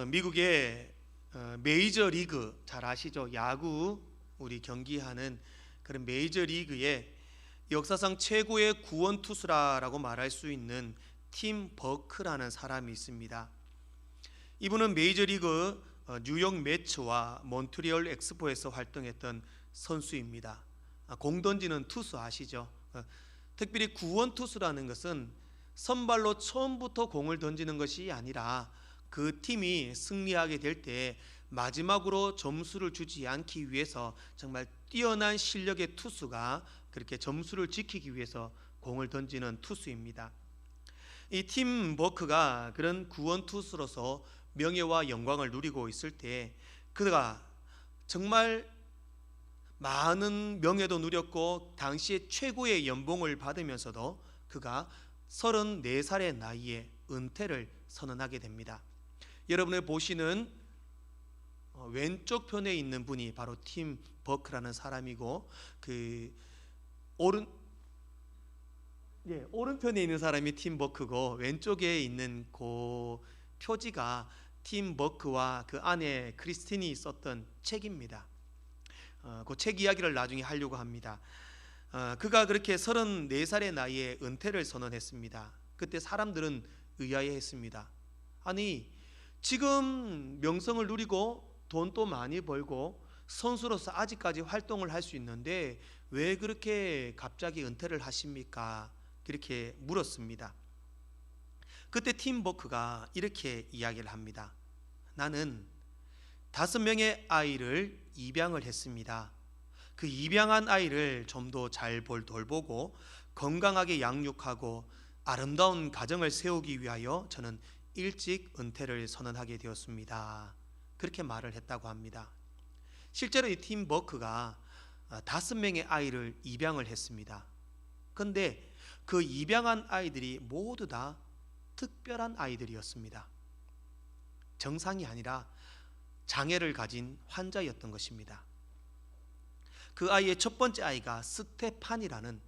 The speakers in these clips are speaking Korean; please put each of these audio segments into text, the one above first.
미국의 메이저 리그 잘 아시죠? 야구 우리 경기하는 그런 메이저 리그의 역사상 최고의 구원 투수라고 말할 수 있는 팀 버크라는 사람이 있습니다. 이분은 메이저 리그 뉴욕 매츠와 몬트리올 엑스포에서 활동했던 선수입니다. 공 던지는 투수 아시죠? 특별히 구원 투수라는 것은 선발로 처음부터 공을 던지는 것이 아니라 그 팀이 승리하게 될 때 마지막으로 점수를 주지 않기 위해서 정말 뛰어난 실력의 투수가 그렇게 점수를 지키기 위해서 공을 던지는 투수입니다. 이 팀 버크가 그런 구원 투수로서 명예와 영광을 누리고 있을 때 그가 정말 많은 명예도 누렸고 당시에 최고의 연봉을 받으면서도 그가 34살의 나이에 은퇴를 선언하게 됩니다. 여러분이 보시는 왼쪽 편에 있는 분이 바로 팀 버크라는 사람이고 그 오른편에 있는 사람이 팀 버크고 왼쪽에 있는 그 표지가 팀 버크와 그 아내 크리스틴이 썼던 책입니다. 그 책 이야기를 나중에 하려고 합니다. 그가 그렇게 34살의 나이에 은퇴를 선언했습니다. 그때 사람들은 의아해했습니다. 아니 지금 명성을 누리고 돈도 많이 벌고 선수로서 아직까지 활동을 할 수 있는데 왜 그렇게 갑자기 은퇴를 하십니까? 그렇게 물었습니다. 그때 팀 버크가 이렇게 이야기를 합니다. 나는 5명의 아이를 입양을 했습니다. 그 입양한 아이를 좀 더 잘 돌보고 건강하게 양육하고 아름다운 가정을 세우기 위하여 저는 일찍 은퇴를 선언하게 되었습니다. 그렇게 말을 했다고 합니다. 실제로 이 팀 버크가 5명의 아이를 입양을 했습니다. 그런데 그 입양한 아이들이 모두 다 특별한 아이들이었습니다. 정상이 아니라 장애를 가진 환자였던 것입니다. 그 아이의 첫 번째 아이가 스테판이라는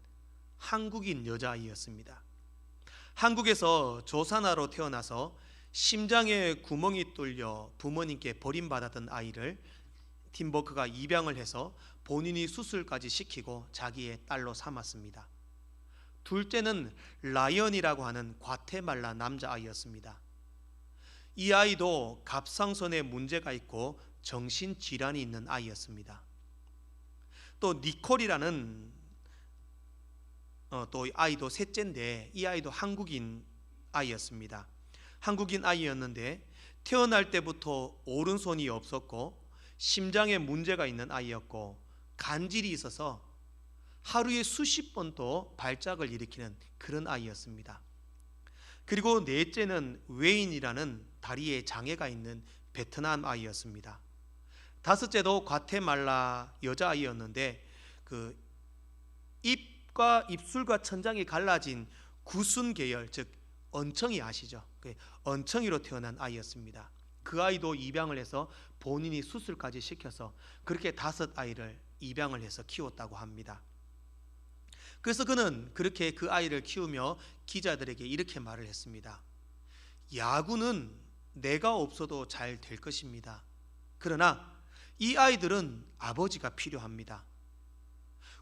한국인 여자아이였습니다. 한국에서 조산아로 태어나서 심장에 구멍이 뚫려 부모님께 버림받았던 아이를 팀 버크가 입양을 해서 본인이 수술까지 시키고 자기의 딸로 삼았습니다. 둘째는 라이언이라고 하는 과테말라 남자아이였습니다. 이 아이도 갑상선에 문제가 있고 정신질환이 있는 아이였습니다. 또 니콜이라는 또 아이도 셋째인데 이 아이도 한국인 아이였습니다. 한국인 아이였는데 태어날 때부터 오른손이 없었고 심장에 문제가 있는 아이였고 간질이 있어서 하루에 수십 번도 발작을 일으키는 그런 아이였습니다. 그리고 넷째는 웨인이라는 다리에 장애가 있는 베트남 아이였습니다. 다섯째도 과테말라 여자아이였는데 그 입과 입술과 천장이 갈라진 구순 계열, 즉 언청이 아시죠? 언청이로 태어난 아이였습니다. 그 아이도 입양을 해서 본인이 수술까지 시켜서 그렇게 5아이를 입양을 해서 키웠다고 합니다. 그래서 그는 그렇게 그 아이를 키우며 기자들에게 이렇게 말을 했습니다. 야구는 내가 없어도 잘 될 것입니다. 그러나 이 아이들은 아버지가 필요합니다.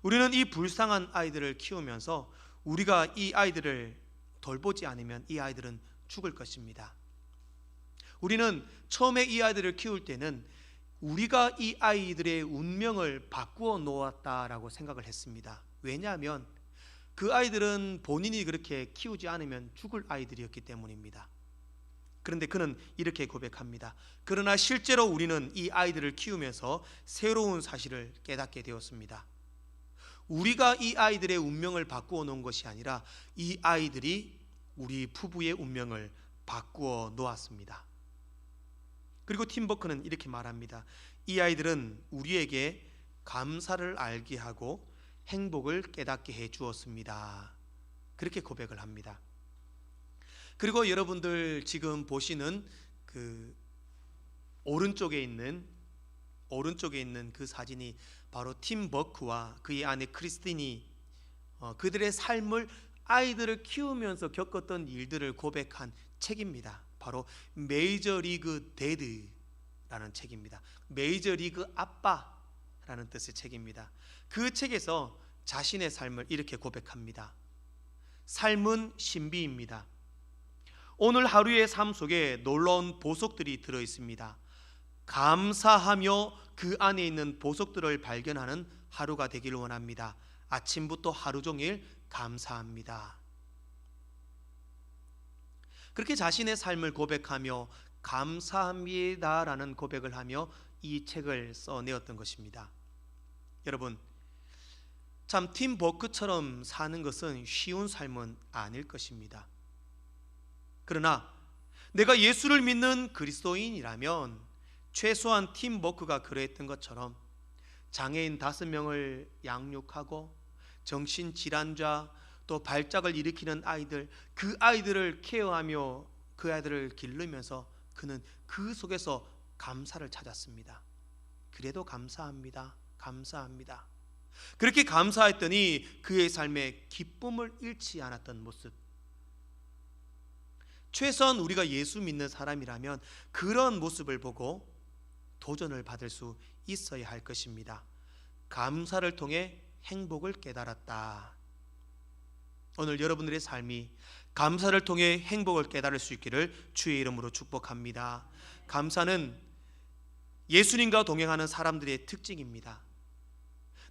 우리는 이 불쌍한 아이들을 키우면서 우리가 이 아이들을 돌보지 않으면 이 아이들은 죽을 것입니다. 우리는 처음에 이 아이들을 키울 때는 우리가 이 아이들의 운명을 바꾸어 놓았다라고 생각을 했습니다. 왜냐하면 그 아이들은 본인이 그렇게 키우지 않으면 죽을 아이들이었기 때문입니다. 그런데 그는 이렇게 고백합니다. 그러나 실제로 우리는 이 아이들을 키우면서 새로운 사실을 깨닫게 되었습니다. 우리가 이 아이들의 운명을 바꾸어 놓은 것이 아니라 이 아이들이 우리 부부의 운명을 바꾸어 놓았습니다. 그리고 팀 버크는 이렇게 말합니다. 이 아이들은 우리에게 감사를 알게 하고 행복을 깨닫게 해 주었습니다. 그렇게 고백을 합니다. 그리고 여러분들 지금 보시는 그 오른쪽에 있는 그 사진이 바로 팀 버크와 그의 아내 크리스틴이 그들의 삶을 아이들을 키우면서 겪었던 일들을 고백한 책입니다. 바로 메이저리그 데드라는 책입니다. 메이저리그 아빠라는 뜻의 책입니다. 그 책에서 자신의 삶을 이렇게 고백합니다. 삶은 신비입니다. 오늘 하루의 삶 속에 놀라운 보석들이 들어 있습니다. 감사하며 그 안에 있는 보석들을 발견하는 하루가 되기를 원합니다. 아침부터 하루 종일 감사합니다. 그렇게 자신의 삶을 고백하며 감사합니다라는 고백을 하며 이 책을 써내었던 것입니다. 여러분, 참 팀 버크처럼 사는 것은 쉬운 삶은 아닐 것입니다. 그러나 내가 예수를 믿는 그리스도인이라면 최소한 팀 버크가 그랬던 것처럼 장애인 5명을 양육하고 정신질환자 또 발작을 일으키는 아이들, 그 아이들을 케어하며 그 아이들을 기르면서 그는 그 속에서 감사를 찾았습니다. 그래도 감사합니다. 감사합니다. 그렇게 감사했더니 그의 삶에 기쁨을 잃지 않았던 모습. 최소한 우리가 예수 믿는 사람이라면 그런 모습을 보고 도전을 받을 수 있어야 할 것입니다. 감사를 통해 행복을 깨달았다. 오늘 여러분들의 삶이 감사를 통해 행복을 깨달을 수 있기를 주의 이름으로 축복합니다. 감사는 예수님과 동행하는 사람들의 특징입니다.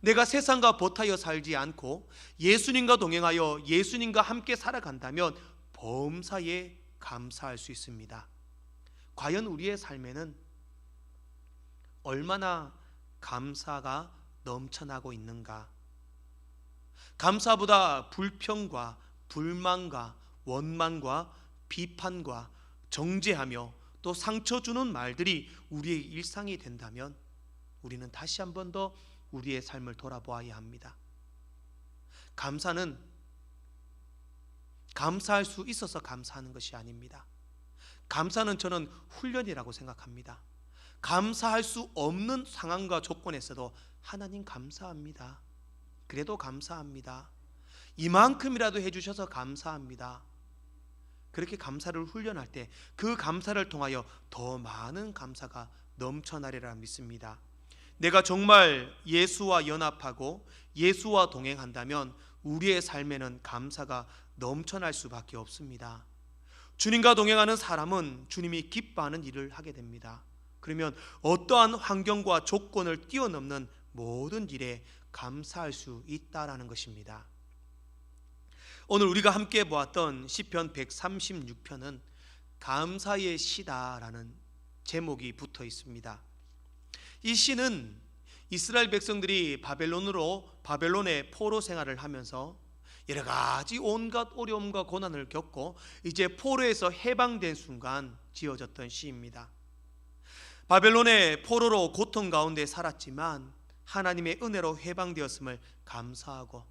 내가 세상과 버타여 살지 않고 예수님과 동행하여 예수님과 함께 살아간다면 범사에 감사할 수 있습니다. 과연 우리의 삶에는 얼마나 감사가 넘쳐나고 있는가? 감사보다 불평과 불만과 원망과 비판과 정죄하며 또 상처 주는 말들이 우리의 일상이 된다면 우리는 다시 한 번 더 우리의 삶을 돌아보아야 합니다. 감사는 감사할 수 있어서 감사하는 것이 아닙니다. 감사는 저는 훈련이라고 생각합니다. 감사할 수 없는 상황과 조건에서도 하나님 감사합니다. 그래도 감사합니다. 이만큼이라도 해주셔서 감사합니다. 그렇게 감사를 훈련할 때 그 감사를 통하여 더 많은 감사가 넘쳐나리라 믿습니다. 내가 정말 예수와 연합하고 예수와 동행한다면 우리의 삶에는 감사가 넘쳐날 수밖에 없습니다. 주님과 동행하는 사람은 주님이 기뻐하는 일을 하게 됩니다. 그러면 어떠한 환경과 조건을 뛰어넘는 모든 일에 감사할 수 있다라는 것입니다. 오늘 우리가 함께 보았던 시편 136편은 감사의 시다라는 제목이 붙어 있습니다. 이 시는 이스라엘 백성들이 바벨론의 포로 생활을 하면서 여러 가지 온갖 어려움과 고난을 겪고 이제 포로에서 해방된 순간 지어졌던 시입니다. 바벨론의 포로로 고통 가운데 살았지만 하나님의 은혜로 해방되었음을 감사하고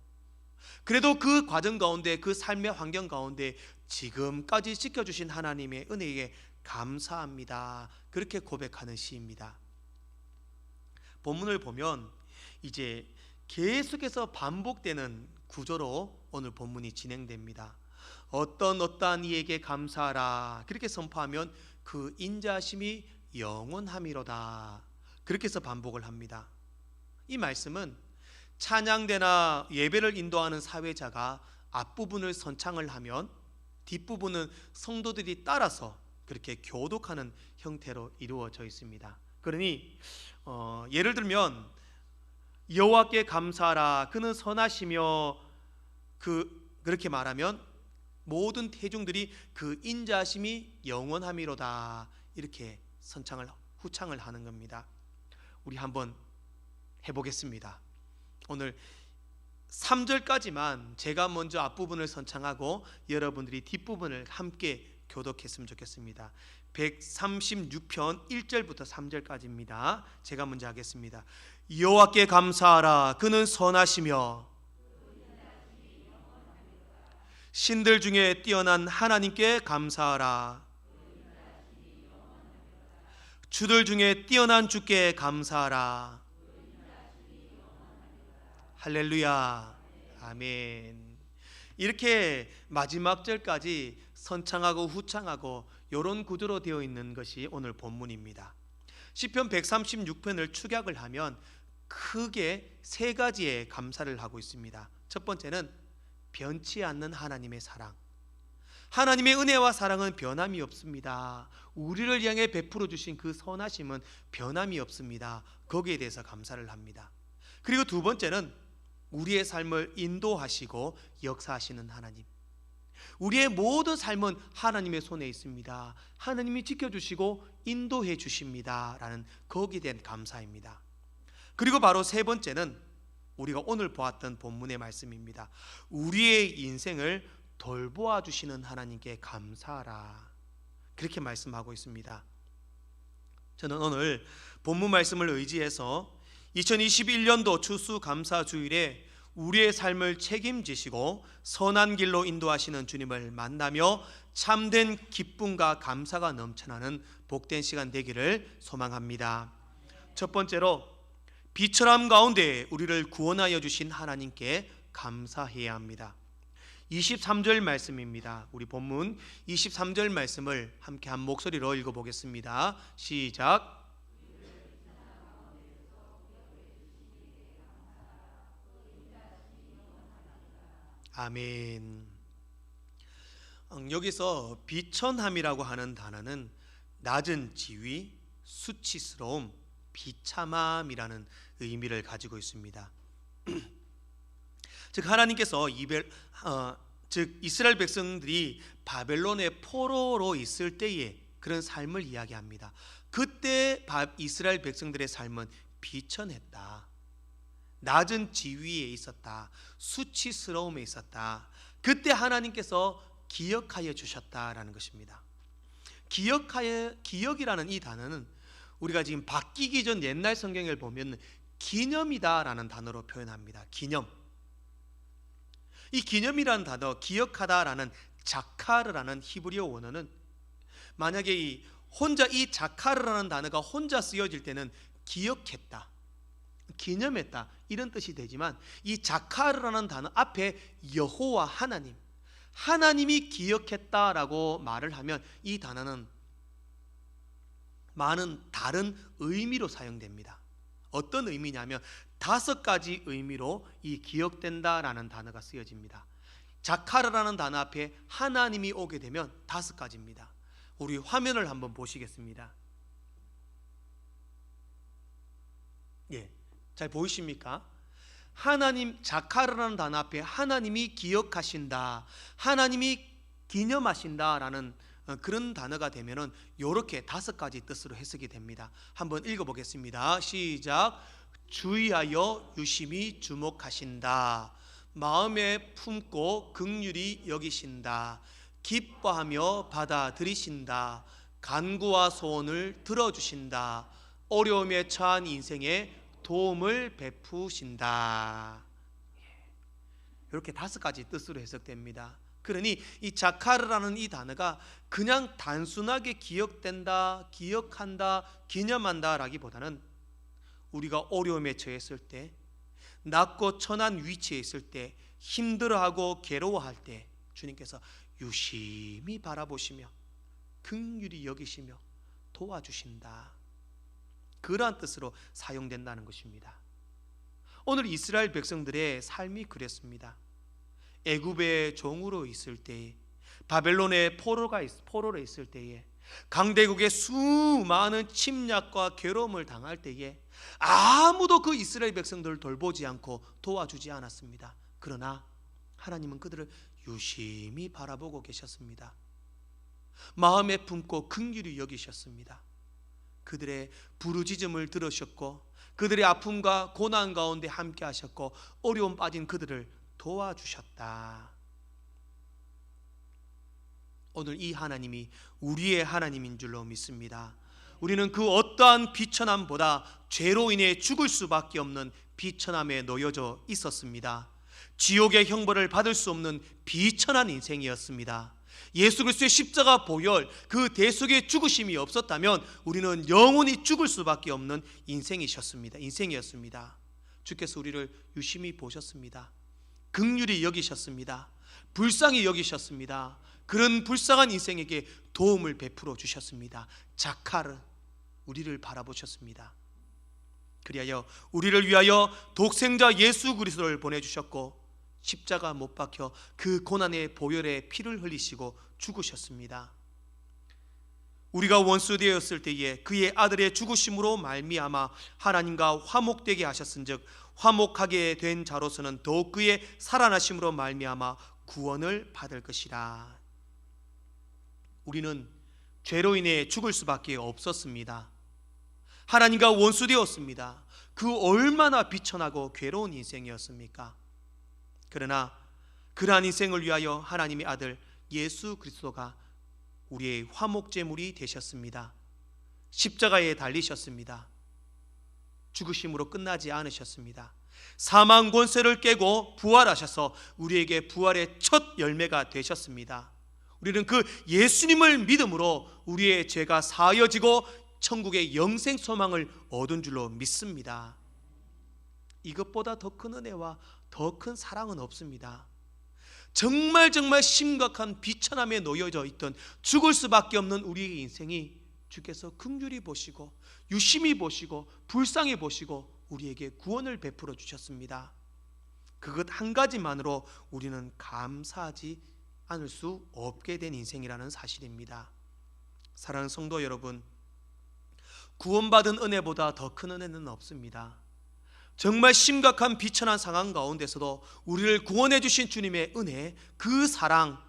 그래도 그 과정 가운데 그 삶의 환경 가운데 지금까지 지켜주신 하나님의 은혜에 감사합니다. 그렇게 고백하는 시입니다. 본문을 보면 이제 계속해서 반복되는 구조로 오늘 본문이 진행됩니다. 어떠한 이에게 감사하라 그렇게 선포하면 그 인자심이 영원함이로다 그렇게 해서 반복을 합니다. 이 말씀은 찬양대나 예배를 인도하는 사회자가 앞부분을 선창을 하면 뒷부분은 성도들이 따라서 그렇게 교독하는 형태로 이루어져 있습니다. 그러니 예를 들면 여호와께 감사하라 그는 선하시며 그렇게 말하면 모든 대중들이 그 인자심이 영원함이로다 이렇게 후창을 하는 겁니다. 우리 한번 해보겠습니다. 오늘 3절까지만 제가 먼저 앞부분을 선창하고 여러분들이 뒷부분을 함께 교독했으면 좋겠습니다. 136편 1절부터 3절까지입니다. 제가 먼저 하겠습니다. 여호와께 감사하라 그는 선하시며 신들 중에 뛰어난 하나님께 감사하라 주들 중에 뛰어난 주께 감사하라. 할렐루야. 아멘. 이렇게 마지막 절까지 선창하고 후창하고 이런 구조로 되어 있는 것이 오늘 본문입니다. 시편 136편을 축약을 하면 크게 세 가지의 감사를 하고 있습니다. 첫 번째는 변치 않는 하나님의 사랑. 하나님의 은혜와 사랑은 변함이 없습니다. 우리를 향해 베풀어 주신 그 선하심은 변함이 없습니다. 거기에 대해서 감사를 합니다. 그리고 두 번째는 우리의 삶을 인도하시고 역사하시는 하나님. 우리의 모든 삶은 하나님의 손에 있습니다. 하나님이 지켜주시고 인도해 주십니다 라는 거기에 대한 감사입니다. 그리고 바로 세 번째는 우리가 오늘 보았던 본문의 말씀입니다. 우리의 인생을 돌보아 주시는 하나님께 감사하라, 그렇게 말씀하고 있습니다. 저는 오늘 본문 말씀을 의지해서 2021년도 추수감사주일에 우리의 삶을 책임지시고 선한 길로 인도하시는 주님을 만나며 참된 기쁨과 감사가 넘쳐나는 복된 시간 되기를 소망합니다. 첫 번째로 비천함 가운데 우리를 구원하여 주신 하나님께 감사해야 합니다. 23절 말씀입니다. 우리 본문 23절 말씀을 함께 한 목소리로 읽어보겠습니다. 시작. 아멘. 여기서 비천함이라고 하는 단어는 낮은 지위, 수치스러움, 비참함이라는 의미를 가지고 있습니다. 즉 하나님께서 이스라엘 백성들이 바벨론의 포로로 있을 때의 그런 삶을 이야기합니다. 그때 이스라엘 백성들의 삶은 비천했다, 낮은 지위에 있었다, 수치스러움에 있었다. 그때 하나님께서 기억하여 주셨다라는 것입니다. 기억이라는 이 단어는 우리가 지금 바뀌기 전 옛날 성경을 보면 기념이다라는 단어로 표현합니다. 기념. 이 기념이라는 단어, 기억하다라는 자카르라는 히브리어 원어는 만약에 이 자카르라는 단어가 혼자 쓰여질 때는 기억했다, 기념했다 이런 뜻이 되지만 이 자카르라는 단어 앞에 여호와 하나님이 기억했다라고 말을 하면 이 단어는 많은 다른 의미로 사용됩니다. 어떤 의미냐면 5가지 의미로 이 기억된다라는 단어가 쓰여집니다. 자카르라는 단어 앞에 하나님이 오게 되면 5가지입니다. 우리 화면을 한번 보시겠습니다. 예, 잘 보이십니까? 자카르라는 단어 앞에 하나님이 기억하신다, 하나님이 기념하신다라는 그런 단어가 되면은 이렇게 5가지 뜻으로 해석이 됩니다. 한번 읽어보겠습니다. 시작. 주의하여 유심히 주목하신다, 마음에 품고 긍휼히 여기신다, 기뻐하며 받아들이신다, 간구와 소원을 들어주신다, 어려움에 처한 인생에 도움을 베푸신다. 이렇게 5가지 뜻으로 해석됩니다. 그러니 이 자카르라는 이 단어가 그냥 단순하게 기억된다, 기억한다, 기념한다 라기보다는 우리가 어려움에 처했을 때, 낮고 천한 위치에 있을 때, 힘들어하고 괴로워할 때 주님께서 유심히 바라보시며 긍휼히 여기시며 도와주신다, 그러한 뜻으로 사용된다는 것입니다. 오늘 이스라엘 백성들의 삶이 그랬습니다. 애굽의 종으로 있을 때에, 바벨론의 포로로 있을 때에, 강대국의 수많은 침략과 괴로움을 당할 때에 아무도 그 이스라엘 백성들을 돌보지 않고 도와주지 않았습니다. 그러나 하나님은 그들을 유심히 바라보고 계셨습니다. 마음에 품고 긍휼히 여기셨습니다. 그들의 부르짖음을 들으셨고 그들의 아픔과 고난 가운데 함께 하셨고 어려움 빠진 그들을 도와주셨다. 오늘 이 하나님이 우리의 하나님인 줄로 믿습니다. 우리는 그 어떠한 비천함보다 죄로 인해 죽을 수밖에 없는 비천함에 놓여져 있었습니다. 지옥의 형벌을 받을 수 없는 비천한 인생이었습니다. 예수 그리스도의 십자가 보혈, 그 대속의 죽으심이 없었다면 우리는 영원히 죽을 수밖에 없는 인생이었습니다. 주께서 우리를 유심히 보셨습니다. 긍휼히 여기셨습니다. 불쌍히 여기셨습니다. 그런 불쌍한 인생에게 도움을 베풀어 주셨습니다. 자카르, 우리를 바라보셨습니다. 그리하여 우리를 위하여 독생자 예수 그리스도를 보내주셨고 십자가 못 박혀 그 고난의 보혈에 피를 흘리시고 죽으셨습니다. 우리가 원수 되었을 때에 그의 아들의 죽으심으로 말미암아 하나님과 화목되게 하셨은즉 화목하게 된 자로서는 더욱 그의 살아나심으로 말미암아 구원을 받을 것이라. 우리는 죄로 인해 죽을 수밖에 없었습니다. 하나님과 원수 되었습니다. 그 얼마나 비천하고 괴로운 인생이었습니까? 그러나 그러한 인생을 위하여 하나님의 아들 예수 그리스도가 우리의 화목제물이 되셨습니다. 십자가에 달리셨습니다. 죽으심으로 끝나지 않으셨습니다. 사망 권세를 깨고 부활하셔서 우리에게 부활의 첫 열매가 되셨습니다. 우리는 그 예수님을 믿음으로 우리의 죄가 사하여지고 천국의 영생 소망을 얻은 줄로 믿습니다. 이것보다 더 큰 은혜와 더 큰 사랑은 없습니다. 정말 심각한 비천함에 놓여져 있던 죽을 수밖에 없는 우리의 인생이 주께서 긍휼히 보시고 유심히 보시고 불쌍히 보시고 우리에게 구원을 베풀어 주셨습니다. 그것 한 가지만으로 우리는 감사하지 않을 수 없게 된 인생이라는 사실입니다. 사랑하는 성도 여러분, 구원받은 은혜보다 더 큰 은혜는 없습니다. 정말 심각한 비천한 상황 가운데서도 우리를 구원해 주신 주님의 은혜, 그 사랑,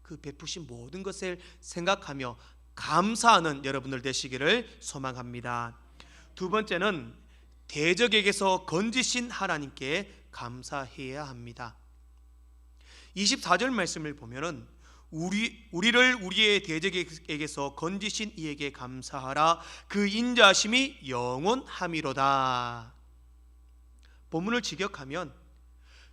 그 베푸신 모든 것을 생각하며 감사하는 여러분들 되시기를 소망합니다. 두 번째는 대적에게서 건지신 하나님께 감사해야 합니다. 24절 말씀을 보면은 우리를 우리의 대적에게서 건지신 이에게 감사하라. 그 인자하심이 영원함이로다. 본문을 직역하면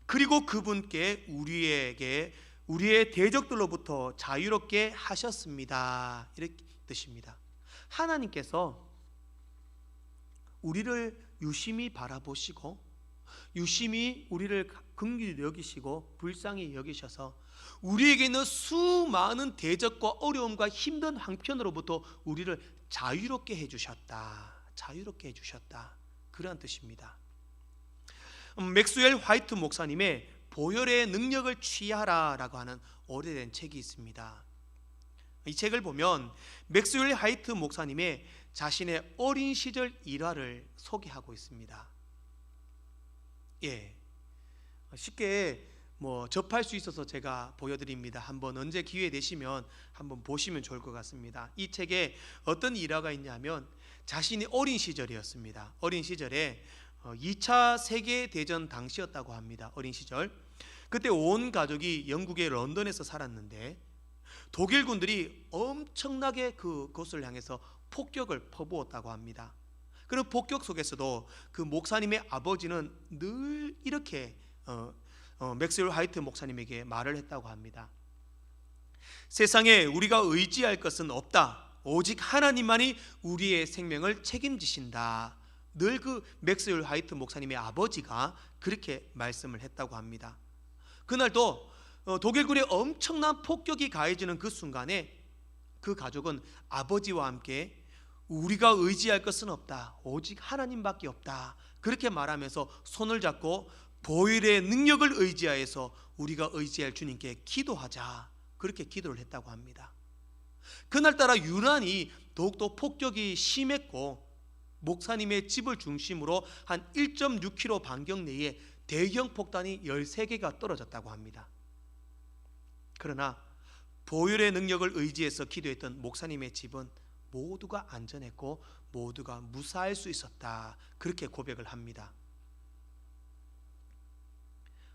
그리고 그분께 우리에게 우리의 대적들로부터 자유롭게 하셨습니다, 이렇게 뜻입니다. 하나님께서 우리를 유심히 바라보시고 유심히 우리를 긍휼히 여기시고 불쌍히 여기셔서 우리에게 있는 수많은 대적과 어려움과 힘든 형편으로부터 우리를 자유롭게 해주셨다. 자유롭게 해주셨다. 그러한 뜻입니다. 맥스웰 화이트 목사님의 보혈의 능력을 취하라라고 하는 오래된 책이 있습니다. 이 책을 보면 맥스웰 화이트 목사님의 자신의 어린 시절 일화를 소개하고 있습니다. 쉽게 접할 수 있어서 제가 보여드립니다. 한번 언제 기회 되시면 한번 보시면 좋을 것 같습니다. 이 책에 어떤 일화가 있냐면 자신이 어린 시절이었습니다. 어린 시절에 2차 세계대전 당시였다고 합니다. 어린 시절. 그때 온 가족이 영국의 런던에서 살았는데 독일군들이 엄청나게 그곳을 향해서 폭격을 퍼부었다고 합니다. 그런 폭격 속에서도 그 목사님의 아버지는 늘 이렇게 맥스웰 화이트 목사님에게 말을 했다고 합니다. 세상에 우리가 의지할 것은 없다. 오직 하나님만이 우리의 생명을 책임지신다. 늘 그 맥스웰 화이트 목사님의 아버지가 그렇게 말씀을 했다고 합니다. 그날도 독일군의 엄청난 폭격이 가해지는 그 순간에 그 가족은 아버지와 함께 우리가 의지할 것은 없다. 오직 하나님밖에 없다. 그렇게 말하면서 손을 잡고 보혈의 능력을 의지하여서 우리가 의지할 주님께 기도하자. 그렇게 기도를 했다고 합니다. 그날따라 유난히 더욱더 폭격이 심했고 목사님의 집을 중심으로 한 1.6km 반경 내에 대형 폭탄이 13개가 떨어졌다고 합니다. 그러나 보혈의 능력을 의지해서 기도했던 목사님의 집은 모두가 안전했고 모두가 무사할 수 있었다. 그렇게 고백을 합니다.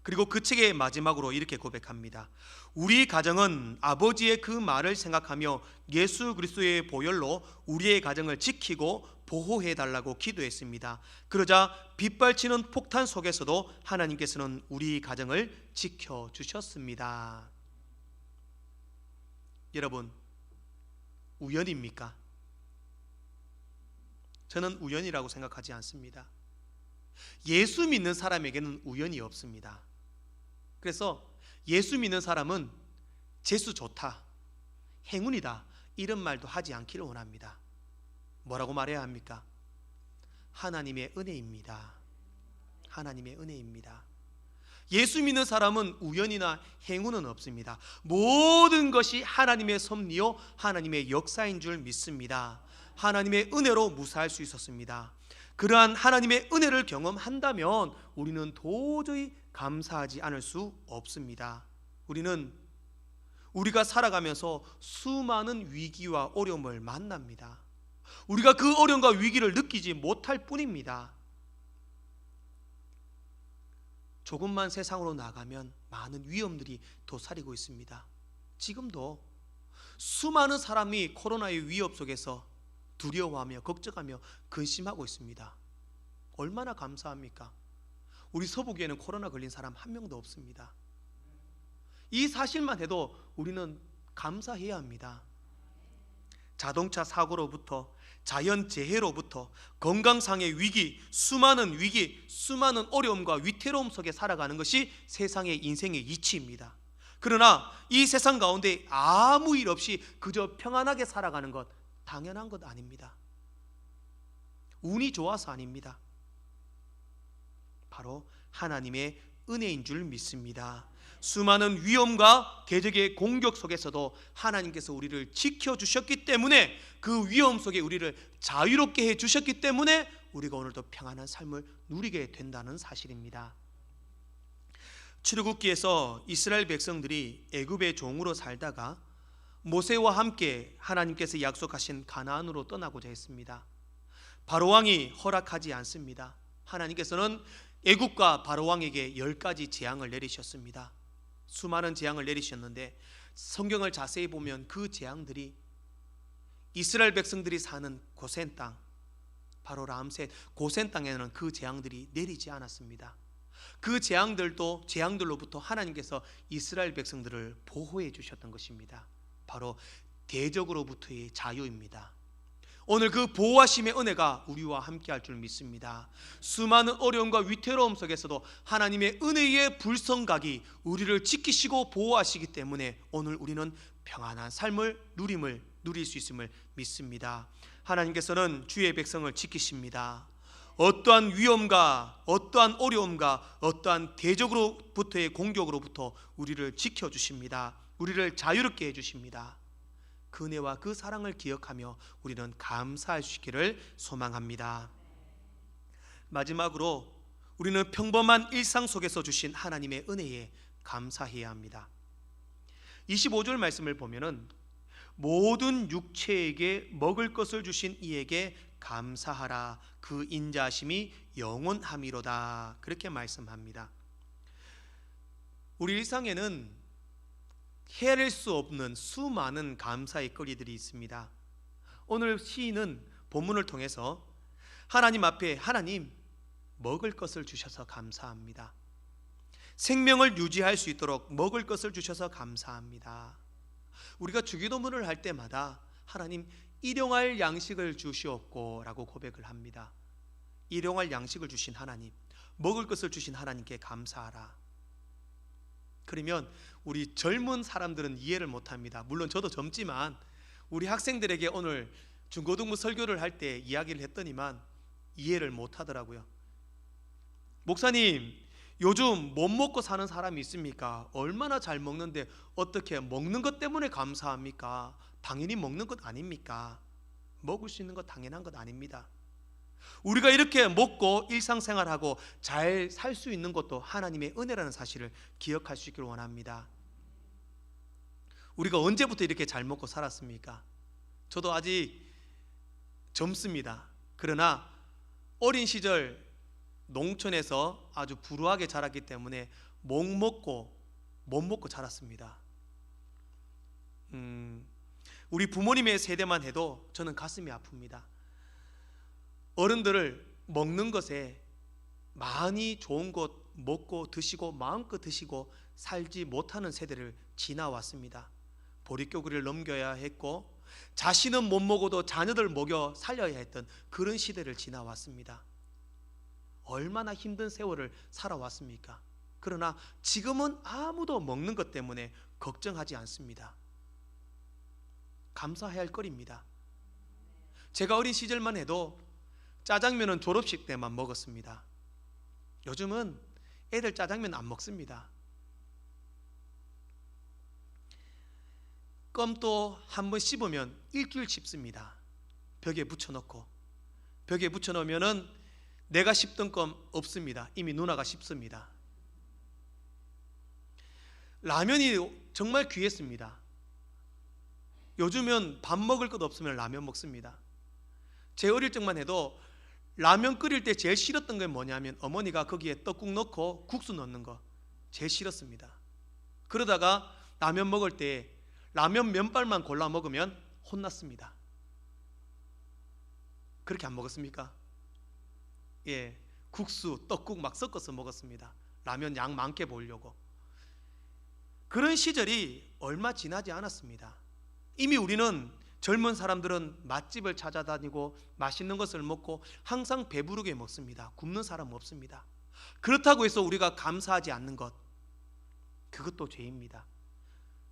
그리고 그 책의 마지막으로 이렇게 고백합니다. 우리 가정은 아버지의 그 말을 생각하며 예수 그리스도의 보혈로 우리의 가정을 지키고 보호해달라고 기도했습니다. 그러자 빗발치는 폭탄 속에서도 하나님께서는 우리 가정을 지켜주셨습니다. 여러분, 우연입니까? 저는 우연이라고 생각하지 않습니다. 예수 믿는 사람에게는 우연이 없습니다. 그래서 예수 믿는 사람은 재수 좋다, 행운이다, 이런 말도 하지 않기를 원합니다. 뭐라고 말해야 합니까? 하나님의 은혜입니다. 하나님의 은혜입니다. 예수 믿는 사람은 우연이나 행운은 없습니다. 모든 것이 하나님의 섭리요 하나님의 역사인 줄 믿습니다. 하나님의 은혜로 무사할 수 있었습니다. 그러한 하나님의 은혜를 경험한다면 우리는 도저히 감사하지 않을 수 없습니다. 우리가 살아가면서 수많은 위기와 어려움을 만납니다. 우리가 그 어려움과 위기를 느끼지 못할 뿐입니다. 조금만 세상으로 나가면 많은 위험들이 도사리고 있습니다. 지금도 수많은 사람이 코로나의 위협 속에서 두려워하며 걱정하며 근심하고 있습니다. 얼마나 감사합니까? 우리 서북에는 코로나 걸린 사람 한 명도 없습니다. 이 사실만 해도 우리는 감사해야 합니다. 자동차 사고로부터 자연재해로부터 건강상의 위기, 수많은 어려움과 위태로움 속에 살아가는 것이 세상의 인생의 이치입니다. 그러나 이 세상 가운데 아무 일 없이 그저 평안하게 살아가는 것, 당연한 것 아닙니다. 운이 좋아서 아닙니다. 바로 하나님의 은혜인 줄 믿습니다. 수많은 위험과 대적의 공격 속에서도 하나님께서 우리를 지켜주셨기 때문에, 그 위험 속에 우리를 자유롭게 해주셨기 때문에 우리가 오늘도 평안한 삶을 누리게 된다는 사실입니다. 출애굽기에서 이스라엘 백성들이 애굽의 종으로 살다가 모세와 함께 하나님께서 약속하신 가나안으로 떠나고자 했습니다. 바로왕이 허락하지 않습니다. 하나님께서는 애굽과 바로왕에게 10가지 재앙을 내리셨습니다. 수많은 재앙을 내리셨는데 성경을 자세히 보면 그 재앙들이 이스라엘 백성들이 사는 고센 땅, 바로 람셋 고센 땅에는 그 재앙들이 내리지 않았습니다. 그 재앙들로부터 하나님께서 이스라엘 백성들을 보호해 주셨던 것입니다. 바로 대적으로부터의 자유입니다. 오늘 그 보호하심의 은혜가 우리와 함께 할 줄 믿습니다. 수많은 어려움과 위태로움 속에서도 하나님의 은혜의 불성각이 우리를 지키시고 보호하시기 때문에 오늘 우리는 평안한 삶을 누릴 수 있음을 믿습니다. 하나님께서는 주의 백성을 지키십니다. 어떠한 위험과 어떠한 어려움과 어떠한 대적으로부터의 공격으로부터 우리를 지켜주십니다. 우리를 자유롭게 해주십니다. 그 은혜와 그 사랑을 기억하며 우리는 감사할 수 있기를 소망합니다. 마지막으로 우리는 평범한 일상 속에서 주신 하나님의 은혜에 감사해야 합니다. 25절 말씀을 보면은 모든 육체에게 먹을 것을 주신 이에게 감사하라, 그 인자하심이 영원함이로다, 그렇게 말씀합니다. 우리 일상에는 헤아릴 수 없는 수많은 감사의 거리들이 있습니다. 오늘 시인은 본문을 통해서 하나님 앞에, 하나님 먹을 것을 주셔서 감사합니다. 생명을 유지할 수 있도록 먹을 것을 주셔서 감사합니다. 우리가 주기도문을 할 때마다 하나님 일용할 양식을 주시옵고 라고 고백을 합니다. 일용할 양식을 주신 하나님, 먹을 것을 주신 하나님께 감사하라. 그러면 우리 젊은 사람들은 이해를 못합니다. 물론 저도 젊지만 우리 학생들에게 오늘 중고등부 설교를 할 때 이야기를 했더니만 이해를 못하더라고요. 목사님, 요즘 못 먹고 사는 사람이 있습니까? 얼마나 잘 먹는데 어떻게 먹는 것 때문에 감사합니까? 당연히 먹는 것 아닙니까? 먹을 수 있는 것 당연한 것 아닙니다. 우리가 이렇게 먹고 일상생활하고 잘 살 수 있는 것도 하나님의 은혜라는 사실을 기억할 수 있기를 원합니다. 우리가 언제부터 이렇게 잘 먹고 살았습니까? 저도 아직 젊습니다. 그러나 어린 시절 농촌에서 아주 불우하게 자랐기 때문에 못 먹고 자랐습니다. 우리 부모님의 세대만 해도 저는 가슴이 아픕니다. 어른들을 먹는 것에 많이 좋은 것 먹고 드시고 마음껏 드시고 살지 못하는 세대를 지나왔습니다. 보릿고개를 넘겨야 했고 자신은 못 먹어도 자녀들 먹여 살려야 했던 그런 시대를 지나왔습니다. 얼마나 힘든 세월을 살아왔습니까? 그러나 지금은 아무도 먹는 것 때문에 걱정하지 않습니다. 감사해야 할 거리입니다. 제가 어린 시절만 해도 짜장면은 졸업식 때만 먹었습니다. 요즘은 애들 짜장면 안 먹습니다. 껌도 한번 씹으면 일주일 씹습니다. 벽에 붙여놓고, 벽에 붙여놓으면은 내가 씹던 껌 없습니다. 이미 누나가 씹습니다. 라면이 정말 귀했습니다. 요즘은 밥 먹을 것 없으면 라면 먹습니다. 제 어릴 적만 해도 라면 끓일 때 제일 싫었던 게 뭐냐면 어머니가 거기에 떡국 넣고 국수 넣는 거 제일 싫었습니다. 그러다가 라면 먹을 때 라면 면발만 골라 먹으면 혼났습니다. 그렇게 안 먹었습니까? 예, 국수, 떡국 막 섞어서 먹었습니다. 라면 양 많게 보려고. 그런 시절이 얼마 지나지 않았습니다. 이미 우리는 젊은 사람들은 맛집을 찾아다니고 맛있는 것을 먹고 항상 배부르게 먹습니다. 굶는 사람 없습니다. 그렇다고 해서 우리가 감사하지 않는 것, 그것도 죄입니다.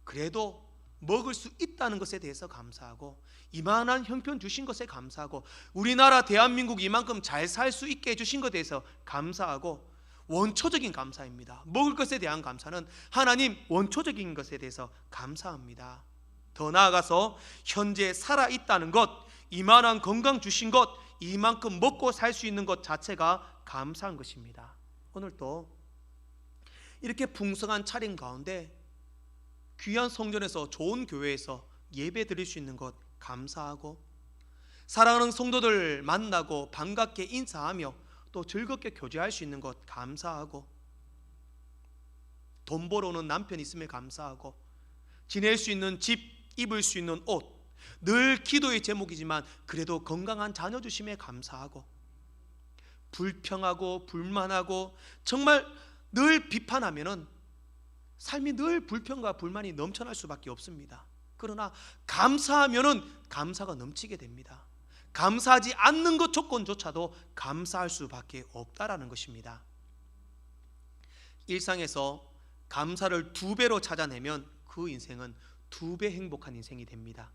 그래도 먹을 수 있다는 것에 대해서 감사하고 이만한 형편 주신 것에 감사하고 우리나라 대한민국 이만큼 잘 살 수 있게 해주신 것에 대해서 감사하고 원초적인 감사입니다. 먹을 것에 대한 감사는 하나님 원초적인 것에 대해서 감사합니다. 더 나아가서 현재 살아있다는 것, 이만한 건강 주신 것, 이만큼 먹고 살 수 있는 것 자체가 감사한 것입니다. 오늘도 이렇게 풍성한 차림 가운데 귀한 성전에서 좋은 교회에서 예배 드릴 수 있는 것 감사하고 사랑하는 성도들 만나고 반갑게 인사하며 또 즐겁게 교제할 수 있는 것 감사하고 돈 벌어오는 남편 있음에 감사하고 지낼 수 있는 집, 입을 수 있는 옷, 늘 기도의 제목이지만 그래도 건강한 자녀 주심에 감사하고 불평하고 불만하고 정말 늘 비판하면은 삶이 늘 불평과 불만이 넘쳐날 수밖에 없습니다. 그러나 감사하면은 감사가 넘치게 됩니다. 감사하지 않는 것 조건조차도 감사할 수밖에 없다라는 것입니다. 일상에서 감사를 2배로 찾아내면 그 인생은 2배 행복한 인생이 됩니다.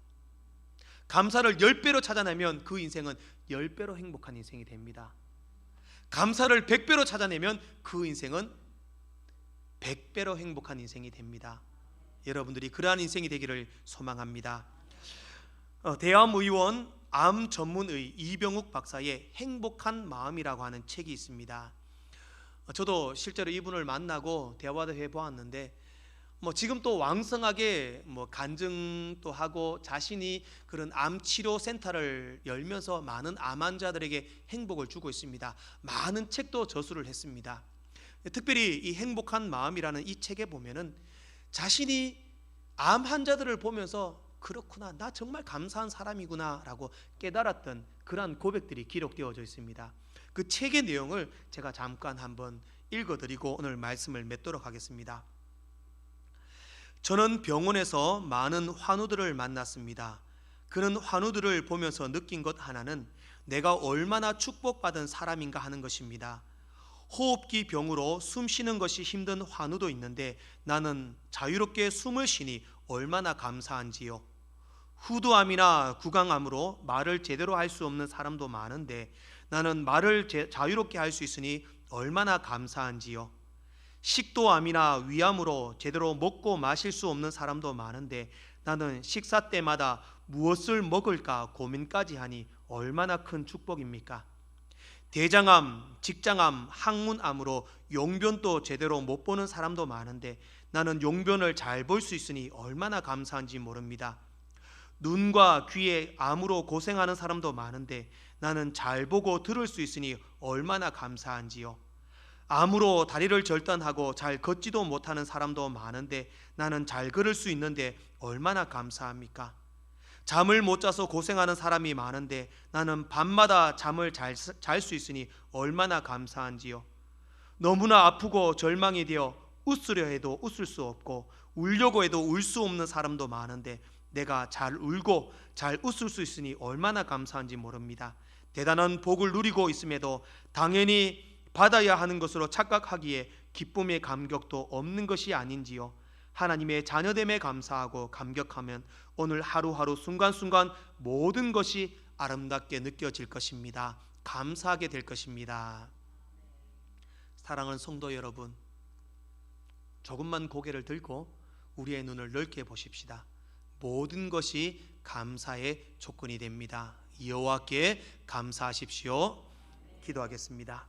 감사를 10배로 찾아내면 그 인생은 10배로 행복한 인생이 됩니다. 감사를 100배로 찾아내면 그 인생은 100배로 행복한 인생이 됩니다. 여러분들이 그러한 인생이 되기를 소망합니다. 대암의원 암 전문의 이병욱 박사의 행복한 마음이라고 하는 책이 있습니다. 저도 실제로 이분을 만나고 대화도 해보았는데 지금 또 왕성하게 간증도 하고 자신이 그런 암 치료 센터를 열면서 많은 암 환자들에게 행복을 주고 있습니다. 많은 책도 저술을 했습니다. 특별히 이 행복한 마음이라는 이 책에 보면은 자신이 암 환자들을 보면서 그렇구나, 나 정말 감사한 사람이구나 라고 깨달았던 그러한 고백들이 기록되어져 있습니다. 그 책의 내용을 제가 잠깐 한번 읽어드리고 오늘 말씀을 맺도록 하겠습니다. 저는 병원에서 많은 환우들을 만났습니다. 그런 환우들을 보면서 느낀 것 하나는 내가 얼마나 축복받은 사람인가 하는 것입니다. 호흡기 병으로 숨 쉬는 것이 힘든 환우도 있는데 나는 자유롭게 숨을 쉬니 얼마나 감사한지요. 후두암이나 구강암으로 말을 제대로 할 수 없는 사람도 많은데 나는 말을 자유롭게 할 수 있으니 얼마나 감사한지요. 식도암이나 위암으로 제대로 먹고 마실 수 없는 사람도 많은데 나는 식사 때마다 무엇을 먹을까 고민까지 하니 얼마나 큰 축복입니까? 대장암, 직장암, 항문암으로 용변도 제대로 못 보는 사람도 많은데 나는 용변을 잘 볼 수 있으니 얼마나 감사한지 모릅니다. 눈과 귀에 암으로 고생하는 사람도 많은데 나는 잘 보고 들을 수 있으니 얼마나 감사한지요. 암으로 다리를 절단하고 잘 걷지도 못하는 사람도 많은데 나는 잘 걸을 수 있는데 얼마나 감사합니까? 잠을 못 자서 고생하는 사람이 많은데 나는 밤마다 잠을 잘 수 있으니 얼마나 감사한지요. 너무나 아프고 절망이 되어 웃으려 해도 웃을 수 없고 울려고 해도 울 수 없는 사람도 많은데 내가 잘 울고 잘 웃을 수 있으니 얼마나 감사한지 모릅니다. 대단한 복을 누리고 있음에도 당연히 받아야 하는 것으로 착각하기에 기쁨의 감격도 없는 것이 아닌지요. 하나님의 자녀됨에 감사하고 감격하면 오늘 하루하루 순간순간 모든 것이 아름답게 느껴질 것입니다. 감사하게 될 것입니다. 사랑하는 성도 여러분, 조금만 고개를 들고 우리의 눈을 넓게 보십시다. 모든 것이 감사의 조건이 됩니다. 여호와께 감사하십시오. 기도하겠습니다.